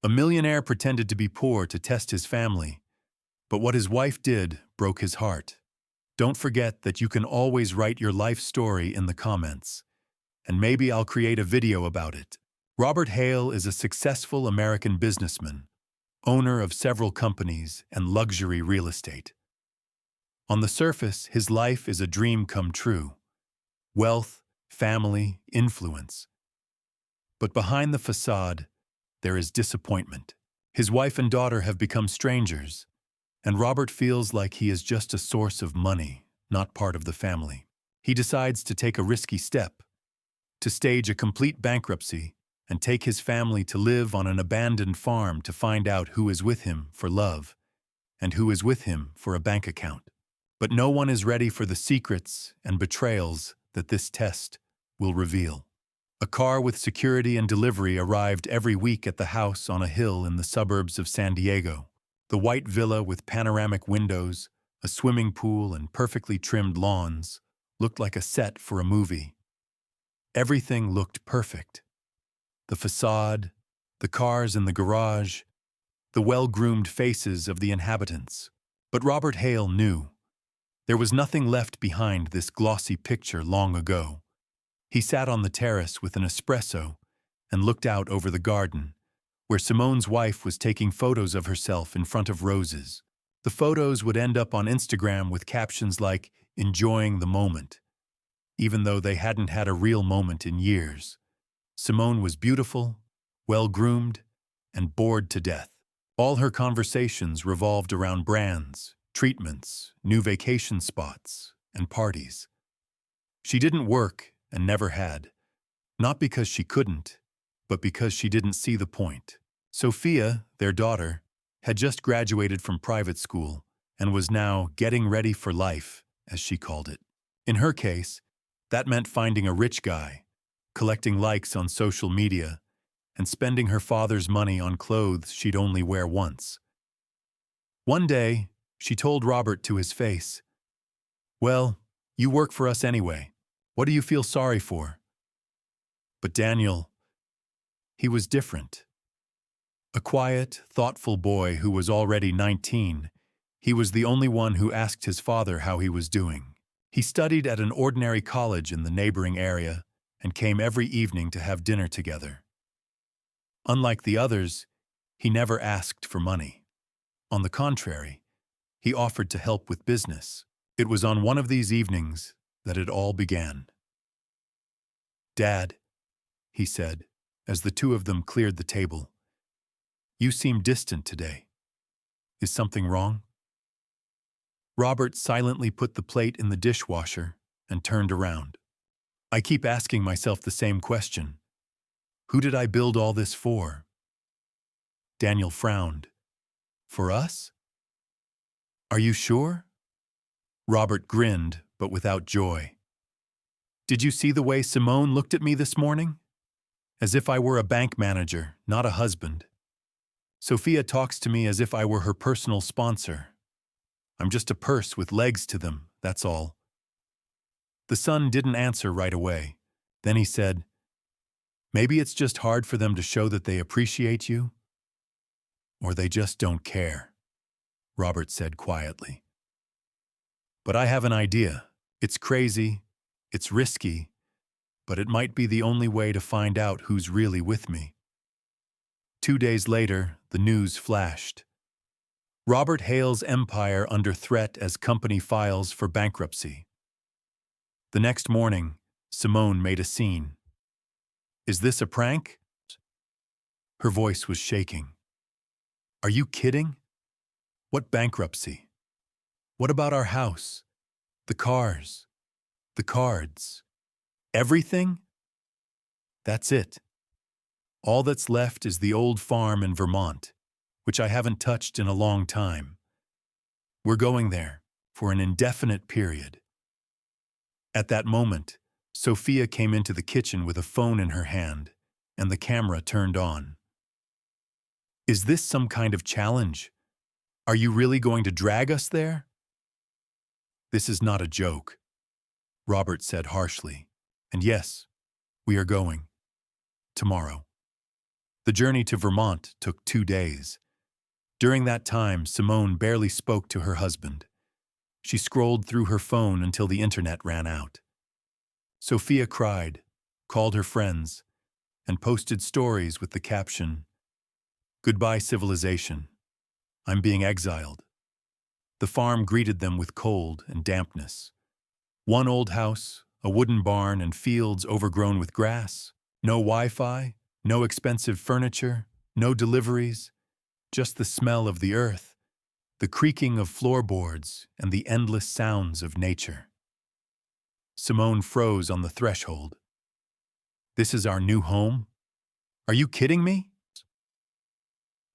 A millionaire pretended to be poor to test his family, but what his wife did broke his heart. Don't forget that you can always write your life story in the comments, and maybe I'll create a video about it. Robert Hale is a successful American businessman, owner of several companies and luxury real estate. On the surface, his life is a dream come true. Wealth, family, influence. But behind the facade, there is disappointment. His wife and daughter have become strangers, and Robert feels like he is just a source of money, not part of the family. He decides to take a risky step, to stage a complete bankruptcy and take his family to live on an abandoned farm to find out who is with him for love and who is with him for a bank account. But no one is ready for the secrets and betrayals that this test will reveal. A car with security and delivery arrived every week at the house on a hill in the suburbs of San Diego. The white villa with panoramic windows, a swimming pool, and perfectly trimmed lawns looked like a set for a movie. Everything looked perfect. The facade, the cars in the garage, the well-groomed faces of the inhabitants. But Robert Hale knew there was nothing left behind this glossy picture long ago. He sat on the terrace with an espresso and looked out over the garden, where Simone's wife was taking photos of herself in front of roses. The photos would end up on Instagram with captions like, "Enjoying the moment," even though they hadn't had a real moment in years. Simone was beautiful, well-groomed, and bored to death. All her conversations revolved around brands, treatments, new vacation spots, and parties. She didn't work and never had, not because she couldn't, but because she didn't see the point. Sophia, their daughter, had just graduated from private school and was now getting ready for life, as she called it. In her case, that meant finding a rich guy, collecting likes on social media, and spending her father's money on clothes she'd only wear once. One day, she told Robert to his face, "Well, you work for us anyway. What do you feel sorry for?" But Daniel, he was different. A quiet, thoughtful boy who was already 19, he was the only one who asked his father how he was doing. He studied at an ordinary college in the neighboring area and came every evening to have dinner together. Unlike the others, he never asked for money. On the contrary, he offered to help with business. It was on one of these evenings that it all began. "Dad," he said, as the two of them cleared the table, "you seem distant today. Is something wrong?" Robert silently put the plate in the dishwasher and turned around. "I keep asking myself the same question. Who did I build all this for?" Daniel frowned. "For us? Are you sure?" Robert grinned, but without joy. "Did you see the way Simone looked at me this morning? As if I were a bank manager, not a husband. Sophia talks to me as if I were her personal sponsor. I'm just a purse with legs to them, that's all." The son didn't answer right away. Then he said, "Maybe it's just hard for them to show that they appreciate you. Or they just don't care," Robert said quietly. "But I have an idea. It's crazy, it's risky, but it might be the only way to find out who's really with me." 2 days later, the news flashed. Robert Hale's empire under threat as company files for bankruptcy. The next morning, Simone made a scene. "Is this a prank?" Her voice was shaking. "Are you kidding? What bankruptcy? What about our house? The cars? The cards? Everything? That's it. All that's left is the old farm in Vermont, which I haven't touched in a long time. We're going there for an indefinite period." At that moment, Sophia came into the kitchen with a phone in her hand, and the camera turned on. "Is this some kind of challenge? Are you really going to drag us there?" "This is not a joke," Robert said harshly. "And yes, we are going. Tomorrow." The journey to Vermont took 2 days. During that time, Simone barely spoke to her husband. She scrolled through her phone until the internet ran out. Sophia cried, called her friends, and posted stories with the caption, "Goodbye, civilization. I'm being exiled." The farm greeted them with cold and dampness. One old house, a wooden barn, and fields overgrown with grass. No Wi-Fi, no expensive furniture, no deliveries, just the smell of the earth, the creaking of floorboards, and the endless sounds of nature. Simone froze on the threshold. "This is our new home? Are you kidding me?"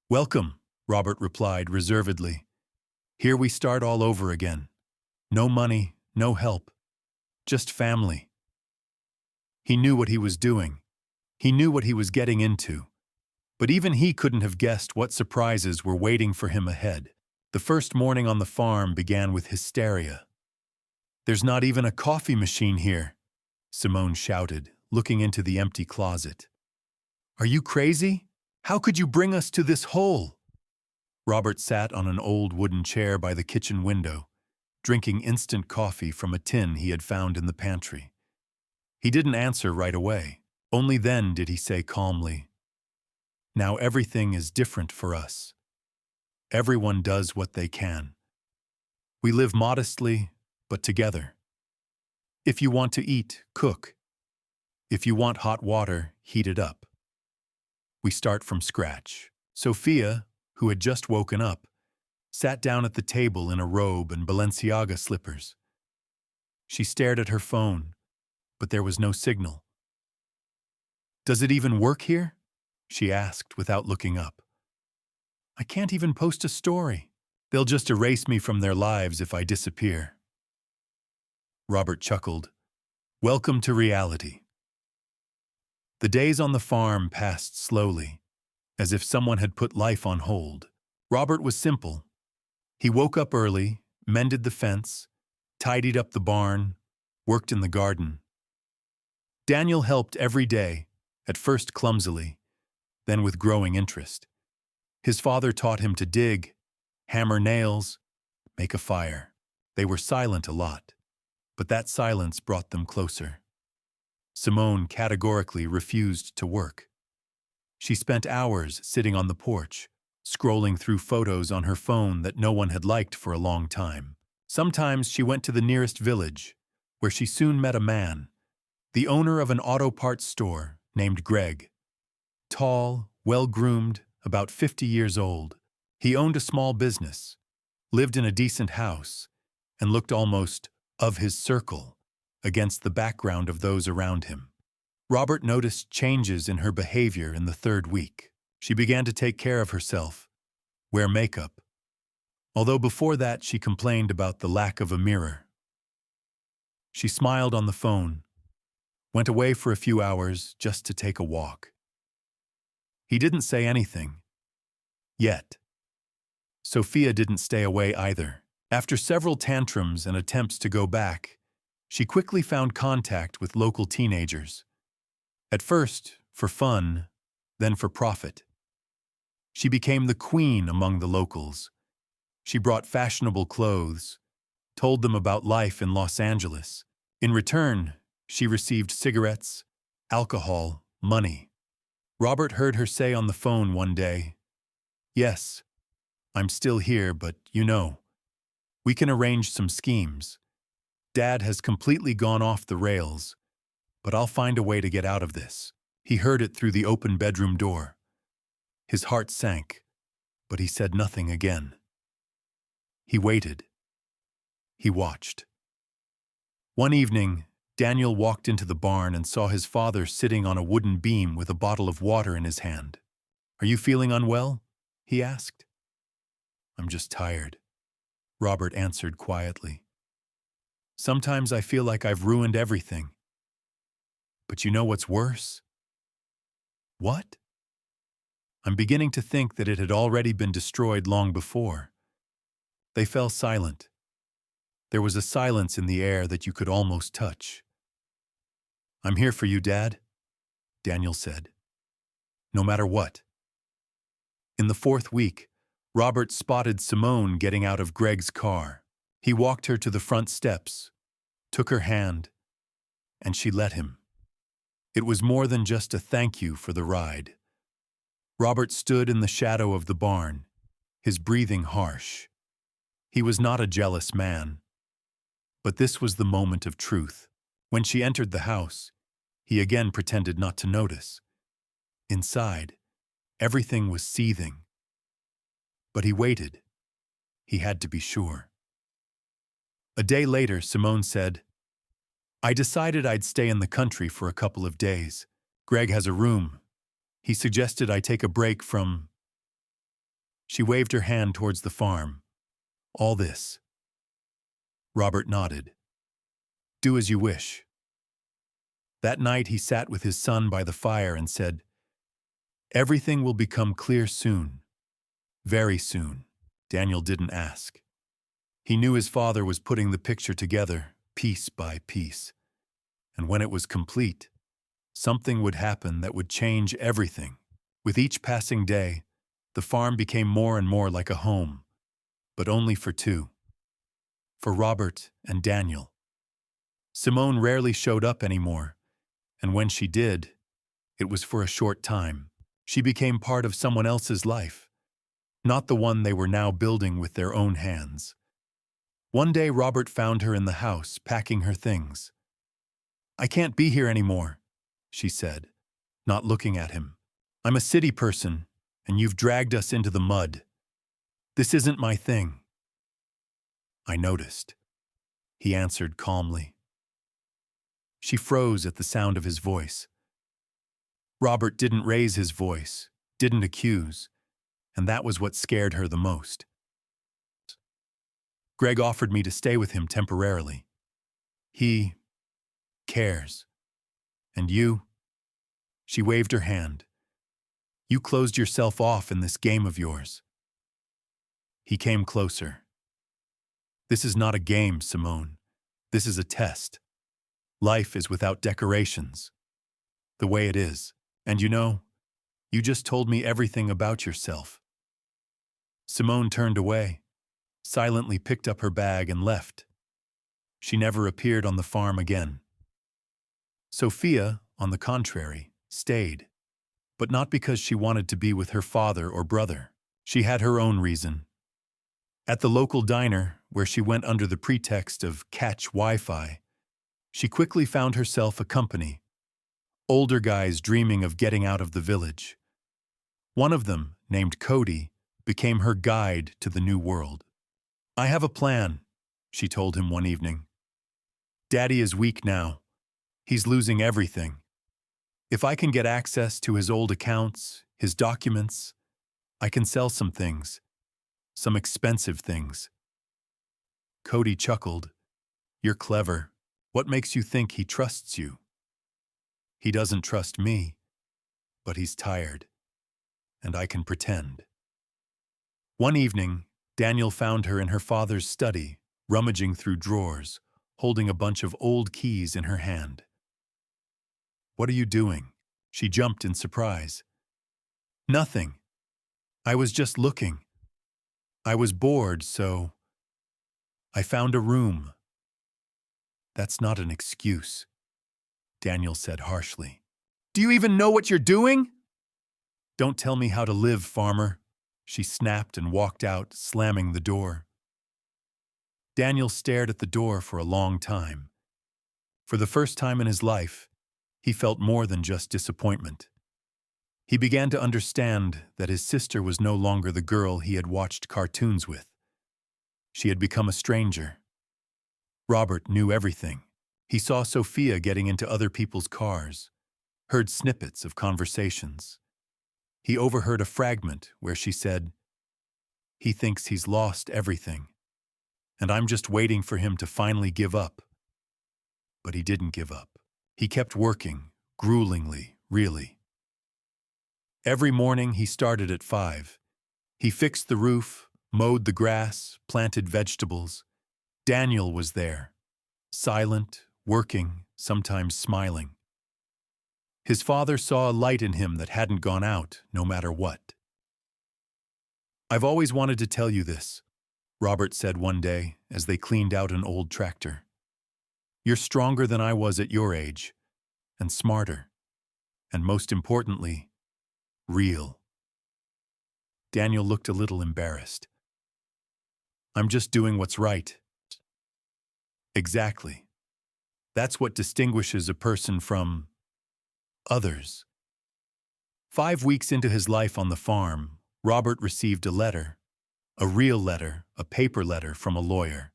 "Welcome," Robert replied reservedly. "Here we start all over again. No money, no help, just family." He knew what he was doing. He knew what he was getting into. But even he couldn't have guessed what surprises were waiting for him ahead. The first morning on the farm began with hysteria. "There's not even a coffee machine here," Simone shouted, looking into the empty closet. "Are you crazy? How could you bring us to this hole?" Robert sat on an old wooden chair by the kitchen window, drinking instant coffee from a tin he had found in the pantry. He didn't answer right away. Only then did he say calmly, "Now everything is different for us. Everyone does what they can. We live modestly, but together. If you want to eat, cook. If you want hot water, heat it up. We start from scratch." Sophia, who had just woken up, sat down at the table in a robe and Balenciaga slippers. She stared at her phone, but there was no signal. "Does it even work here?" she asked without looking up. "I can't even post a story. They'll just erase me from their lives if I disappear." Robert chuckled. "Welcome to reality." The days on the farm passed slowly, as if someone had put life on hold. Robert was simple. He woke up early, mended the fence, tidied up the barn, worked in the garden. Daniel helped every day, at first clumsily, then with growing interest. His father taught him to dig, hammer nails, make a fire. They were silent a lot, but that silence brought them closer. Simone categorically refused to work. She spent hours sitting on the porch, scrolling through photos on her phone that no one had liked for a long time. Sometimes she went to the nearest village, where she soon met a man, the owner of an auto parts store named Greg. Tall, well-groomed, about 50 years old. He owned a small business, lived in a decent house, and looked almost of his circle against the background of those around him. Robert noticed changes in her behavior in the third week. She began to take care of herself, wear makeup, although before that she complained about the lack of a mirror. She smiled on the phone, went away for a few hours just to take a walk. He didn't say anything. Yet. Sophia didn't stay away either. After several tantrums and attempts to go back, she quickly found contact with local teenagers. At first, for fun, then for profit. She became the queen among the locals. She brought fashionable clothes, told them about life in Los Angeles. In return, she received cigarettes, alcohol, money. Robert heard her say on the phone one day, "Yes, I'm still here, but you know, we can arrange some schemes. Dad has completely gone off the rails, but I'll find a way to get out of this." He heard it through the open bedroom door. His heart sank, but he said nothing again. He waited. He watched. One evening, Daniel walked into the barn and saw his father sitting on a wooden beam with a bottle of water in his hand. "Are you feeling unwell?" he asked. "I'm just tired," Robert answered quietly. "Sometimes I feel like I've ruined everything. But you know what's worse?" "What?" "I'm beginning to think that it had already been destroyed long before." They fell silent. There was a silence in the air that you could almost touch. "I'm here for you, Dad," Daniel said. no matter what. In the fourth week, Robert spotted Simone getting out of Greg's car. He walked her to the front steps, took her hand, and she let him. It was more than just a thank you for the ride. Robert stood in the shadow of the barn, his breathing harsh. He was not a jealous man. But this was the moment of truth. When she entered the house, he again pretended not to notice. Inside, everything was seething. But he waited. He had to be sure. A day later, Simone said, "I decided I'd stay in the country for a couple of days. Greg has a room. He suggested I take a break from—" She waved her hand towards the farm. "All this." Robert nodded. "Do as you wish." That night he sat with his son by the fire and said, "Everything will become clear soon. Very soon." Daniel didn't ask. He knew his father was putting the picture together, piece by piece. And when it was complete, something would happen that would change everything. With each passing day, the farm became more and more like a home, but only for two. For Robert and Daniel. Simone rarely showed up anymore, and when she did, it was for a short time. She became part of someone else's life, not the one they were now building with their own hands. One day Robert found her in the house, packing her things. "I can't be here anymore," she said, not looking at him. "I'm a city person, and you've dragged us into the mud. This isn't my thing." "I noticed," he answered calmly. She froze at the sound of his voice. Robert didn't raise his voice, didn't accuse, and that was what scared her the most. "Greg offered me to stay with him temporarily. He cares. And you?" She waved her hand. "You closed yourself off in this game of yours." He came closer. "This is not a game, Simone. This is a test. Life is without decorations. The way it is. And you just told me everything about yourself." Simone turned away, silently picked up her bag and left. She never appeared on the farm again. Sophia, on the contrary, stayed. But not because she wanted to be with her father or brother. She had her own reason. At the local diner, where she went under the pretext of catch Wi-Fi, she quickly found herself a company. Older guys dreaming of getting out of the village. One of them, named Cody, became her guide to the new world. "I have a plan," she told him one evening. "Daddy is weak now. He's losing everything. If I can get access to his old accounts, his documents, I can sell some things. Some expensive things." Cody chuckled. "You're clever. What makes you think he trusts you?" "He doesn't trust me, but he's tired, and I can pretend." One evening, Daniel found her in her father's study, rummaging through drawers, holding a bunch of old keys in her hand. "What are you doing?" She jumped in surprise. "Nothing. I was just looking. I was bored, so I found a room." "That's not an excuse," Daniel said harshly. "Do you even know what you're doing?" "Don't tell me how to live, farmer," she snapped and walked out, slamming the door. Daniel stared at the door for a long time. For the first time in his life, he felt more than just disappointment. He began to understand that his sister was no longer the girl he had watched cartoons with. She had become a stranger. Robert knew everything. He saw Sophia getting into other people's cars, heard snippets of conversations. He overheard a fragment where she said, "He thinks he's lost everything, and I'm just waiting for him to finally give up." But he didn't give up. He kept working, gruelingly, really. Every morning he started at 5. He fixed the roof, mowed the grass, planted vegetables. Daniel was there, silent, working, sometimes smiling. His father saw a light in him that hadn't gone out, no matter what. "I've always wanted to tell you this," Robert said one day as they cleaned out an old tractor. "You're stronger than I was at your age, and smarter, and most importantly, real." Daniel looked a little embarrassed. "I'm just doing what's right." "Exactly. That's what distinguishes a person from others." 5 weeks into his life on the farm, Robert received a letter, a real letter, a paper letter from a lawyer.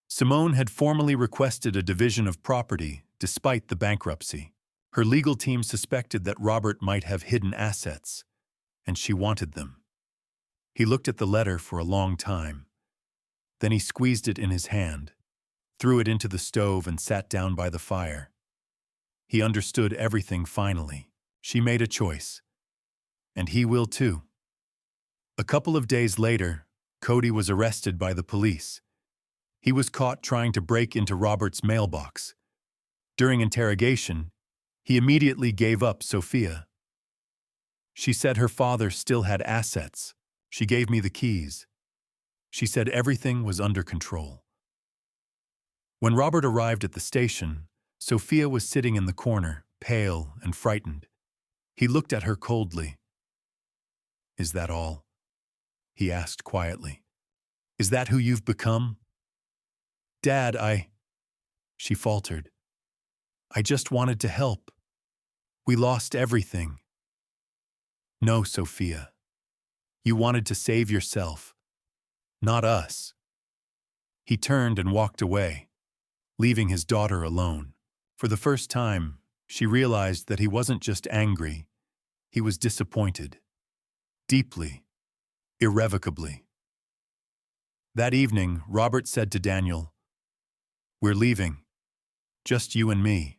Simone had formally requested a division of property despite the bankruptcy. Her legal team suspected that Robert might have hidden assets, and she wanted them. He looked at the letter for a long time. Then he squeezed it in his hand, threw it into the stove, and sat down by the fire. He understood everything finally. She made a choice. And he will too. A couple of days later, Cody was arrested by the police. He was caught trying to break into Robert's mailbox. During interrogation, he immediately gave up Sophia. "She said her father still had assets. She gave me the keys. She said everything was under control." When Robert arrived at the station, Sophia was sitting in the corner, pale and frightened. He looked at her coldly. "Is that all?" he asked quietly. "Is that who you've become?" "Dad, she faltered. "I just wanted to help. We lost everything." "No, Sophia. You wanted to save yourself, not us." He turned and walked away, leaving his daughter alone. For the first time, she realized that he wasn't just angry, he was disappointed. Deeply, irrevocably. That evening, Robert said to Daniel, "We're leaving. Just you and me."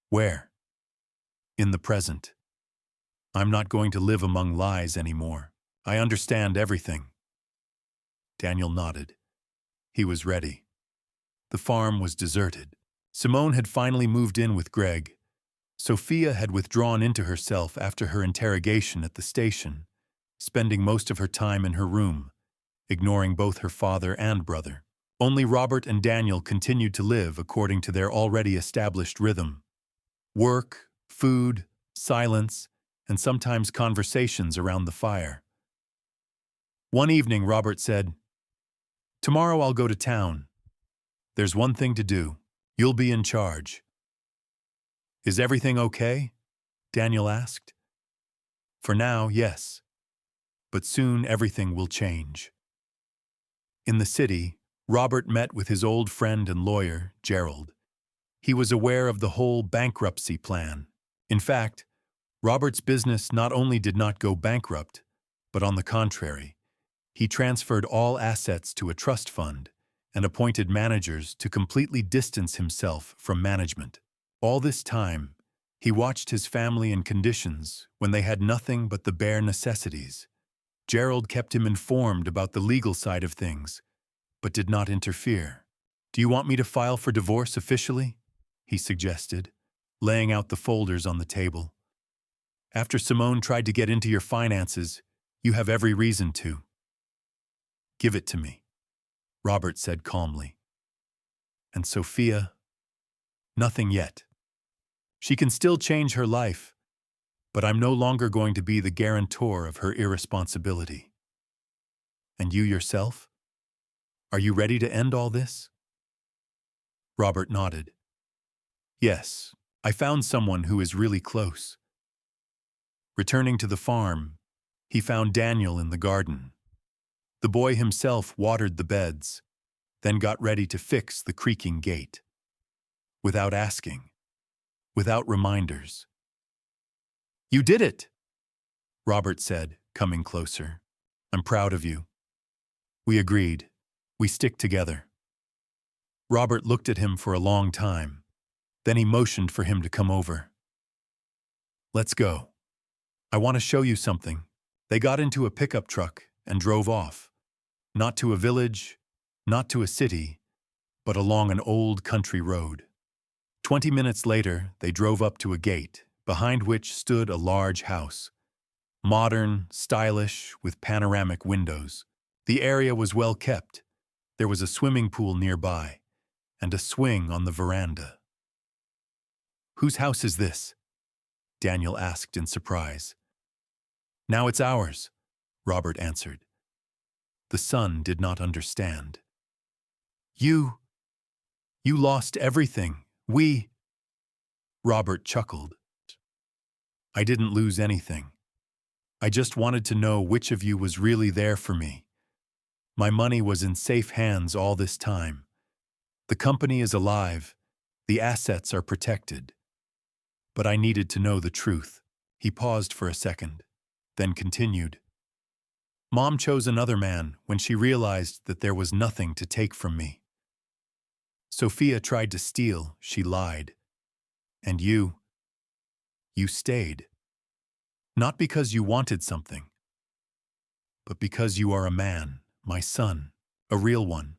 "Where?" "In the present. I'm not going to live among lies anymore. I understand everything." Daniel nodded. He was ready. The farm was deserted. Simone had finally moved in with Greg. Sophia had withdrawn into herself after her interrogation at the station, spending most of her time in her room, ignoring both her father and brother. Only Robert and Daniel continued to live according to their already established rhythm. Work, food, silence, and sometimes conversations around the fire. One evening, Robert said, "Tomorrow I'll go to town. There's one thing to do. You'll be in charge." "Is everything okay?" Daniel asked. "For now, yes. But soon everything will change." In the city, Robert met with his old friend and lawyer, Gerald. He was aware of the whole bankruptcy plan. In fact, Robert's business not only did not go bankrupt, but on the contrary, he transferred all assets to a trust fund and appointed managers to completely distance himself from management. All this time, he watched his family in conditions when they had nothing but the bare necessities. Gerald kept him informed about the legal side of things, but did not interfere. "Do you want me to file for divorce officially?" he suggested, laying out the folders on the table. "After Simone tried to get into your finances, you have every reason to." "Give it to me," Robert said calmly. "And Sophia? Nothing yet. She can still change her life, but I'm no longer going to be the guarantor of her irresponsibility." "And you yourself? Are you ready to end all this?" Robert nodded. "Yes, I found someone who is really close." Returning to the farm, he found Daniel in the garden. The boy himself watered the beds, then got ready to fix the creaking gate. Without asking, without reminders. "You did it," Robert said, coming closer. "I'm proud of you." We agreed. We stick together. Robert looked at him for a long time. Then he motioned for him to come over. "Let's go. I want to show you something." They got into a pickup truck and drove off. Not to a village, not to a city, but along an old country road. 20 minutes later, they drove up to a gate, behind which stood a large house. Modern, stylish, with panoramic windows. The area was well kept. There was a swimming pool nearby, and a swing on the veranda. "Whose house is this?" Daniel asked in surprise. "Now it's ours," Robert answered. The son did not understand. You lost everything. Robert chuckled. "I didn't lose anything. I just wanted to know which of you was really there for me. My money was in safe hands all this time. The company is alive. The assets are protected. But I needed to know the truth." He paused for a second, then continued. "Mom chose another man when she realized that there was nothing to take from me. Sophia tried to steal, she lied. And you stayed. Not because you wanted something, but because you are a man, my son, a real one."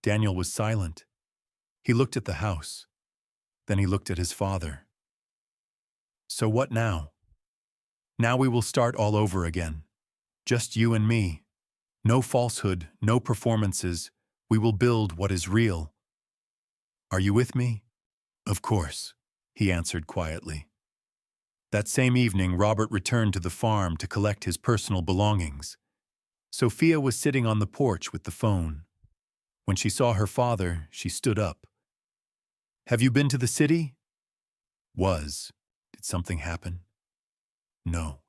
Daniel was silent. He looked at the house. Then he looked at his father. "So what now?" "Now we will start all over again. Just you and me. No falsehood, no performances. We will build what is real. Are you with me?" "Of course," he answered quietly. That same evening, Robert returned to the farm to collect his personal belongings. Sophia was sitting on the porch with the phone. When she saw her father, she stood up. "Have you been to the city?" Did something happen?" "No.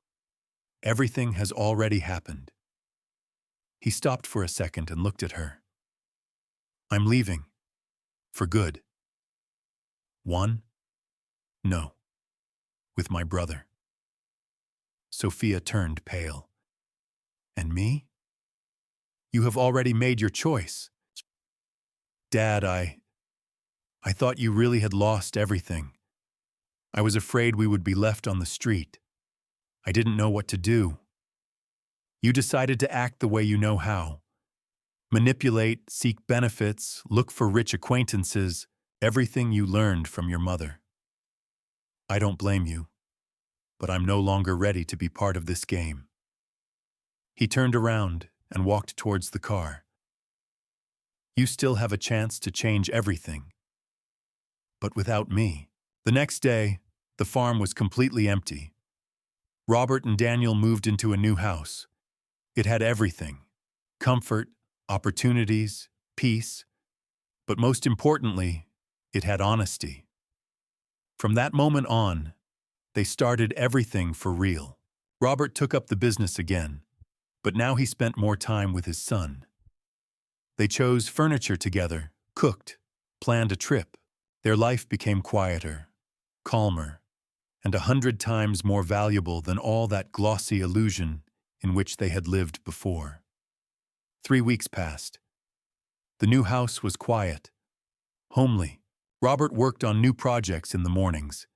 Everything has already happened." He stopped for a second and looked at her. "I'm leaving. For good." "One?" "No. With my brother." Sophia turned pale. "And me?" "You have already made your choice." "Dad, I thought you really had lost everything. I was afraid we would be left on the street. I didn't know what to do. You decided to act the way you know how. Manipulate, seek benefits, look for rich acquaintances, everything you learned from your mother. I don't blame you, but I'm no longer ready to be part of this game." He turned around and walked towards the car. "You still have a chance to change everything. But without me." The next day, the farm was completely empty. Robert and Daniel moved into a new house. It had everything: comfort, opportunities, peace, but most importantly, it had honesty. From that moment on, they started everything for real. Robert took up the business again, but now he spent more time with his son. They chose furniture together, cooked, planned a trip. Their life became quieter, calmer, and 100 times more valuable than all that glossy illusion in which they had lived before. 3 weeks passed. The new house was quiet, homely. Robert worked on new projects in the mornings.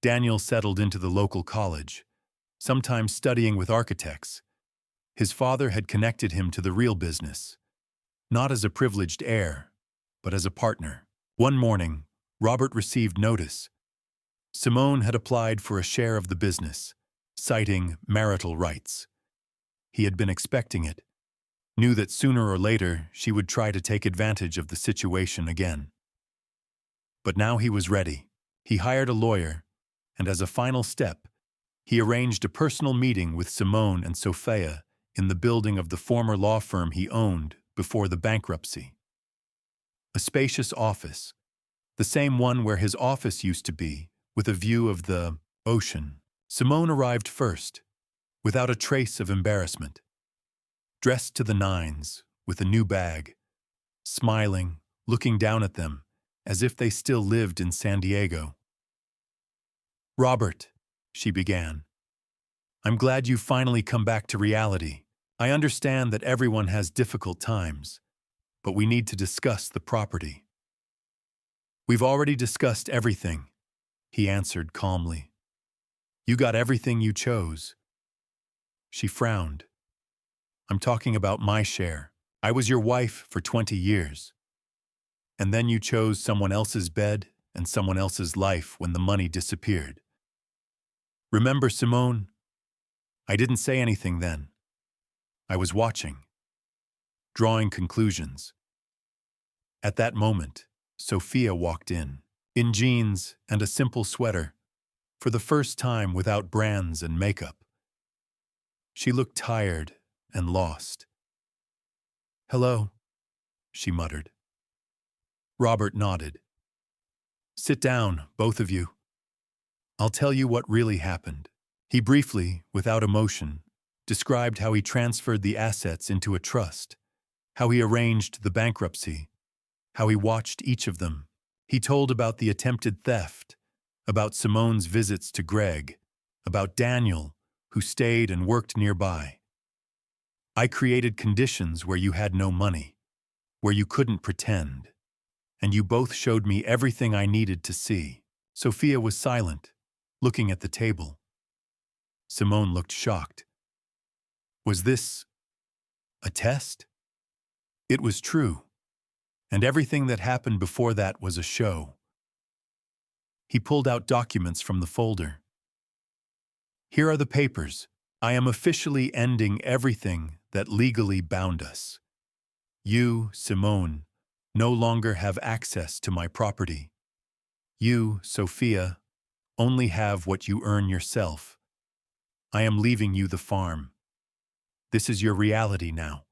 Daniel settled into the local college, sometimes studying with architects. His father had connected him to the real business, not as a privileged heir, but as a partner. One morning, Robert received notice. Simone had applied for a share of the business, citing marital rights. He had been expecting it, knew that sooner or later she would try to take advantage of the situation again. But now he was ready. He hired a lawyer, and as a final step, he arranged a personal meeting with Simone and Sophia in the building of the former law firm he owned before the bankruptcy. A spacious office, the same one where his office used to be, with a view of the ocean. Simone arrived first, without a trace of embarrassment. Dressed to the nines, with a new bag, smiling, looking down at them, as if they still lived in San Diego. "Robert," she began, "I'm glad you've finally come back to reality. I understand that everyone has difficult times, but we need to discuss the property." "We've already discussed everything," he answered calmly. "You got everything you chose." She frowned. "I'm talking about my share. I was your wife for 20 years. And then you chose someone else's bed and someone else's life when the money disappeared. Remember, Simone? I didn't say anything then. I was watching, drawing conclusions. At that moment, Sophia walked in jeans and a simple sweater, for the first time without brands and makeup. She looked tired and lost. "Hello," she muttered. Robert nodded. "Sit down, both of you. I'll tell you what really happened." He briefly, without emotion, described how he transferred the assets into a trust, how he arranged the bankruptcy, how he watched each of them. He told about the attempted theft, about Simone's visits to Greg, about Daniel, who stayed and worked nearby. "I created conditions where you had no money, where you couldn't pretend, and you both showed me everything I needed to see." Sophia was silent, looking at the table. Simone looked shocked. Was this a test? It was true, and everything that happened before that was a show. He pulled out documents from the folder. "Here are the papers. I am officially ending everything that legally bound us. You, Simone, no longer have access to my property. You, Sophia, only have what you earn yourself. I am leaving you the farm. This is your reality now.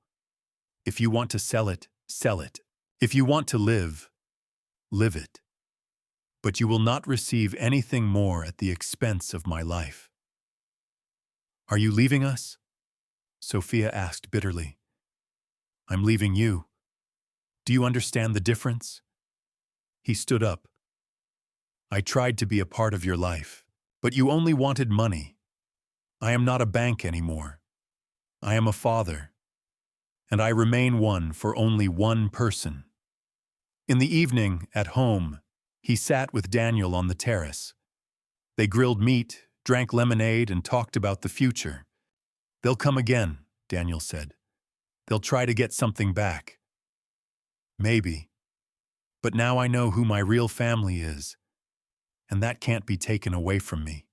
If you want to sell it, sell it. If you want to live, live it. But you will not receive anything more at the expense of my life." "Are you leaving us?" Sophia asked bitterly. "I'm leaving you. Do you understand the difference?" He stood up. "I tried to be a part of your life, but you only wanted money. I am not a bank anymore. I am a father, and I remain one for only one person." In the evening, at home, he sat with Daniel on the terrace. They grilled meat, drank lemonade, and talked about the future. "They'll come again," Daniel said. "They'll try to get something back." "Maybe. But now I know who my real family is, and that can't be taken away from me."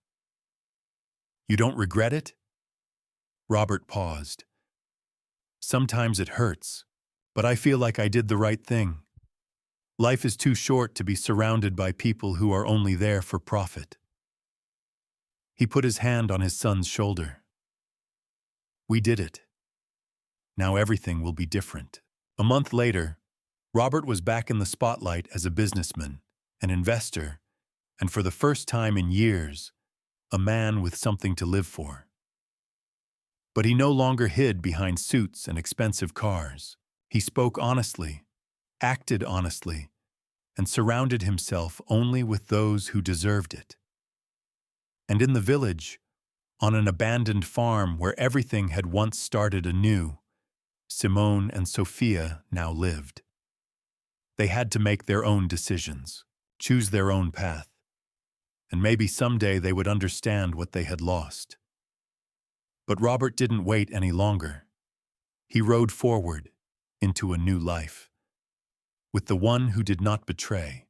"You don't regret it?" Robert paused. "Sometimes it hurts, but I feel like I did the right thing. Life is too short to be surrounded by people who are only there for profit." He put his hand on his son's shoulder. "We did it. Now everything will be different." A month later, Robert was back in the spotlight as a businessman, an investor, and for the first time in years, a man with something to live for. But he no longer hid behind suits and expensive cars. He spoke honestly, acted honestly, and surrounded himself only with those who deserved it. And in the village, on an abandoned farm where everything had once started anew, Simone and Sophia now lived. They had to make their own decisions, choose their own path, and maybe someday they would understand what they had lost. But Robert didn't wait any longer. He rode forward into a new life, with the one who did not betray.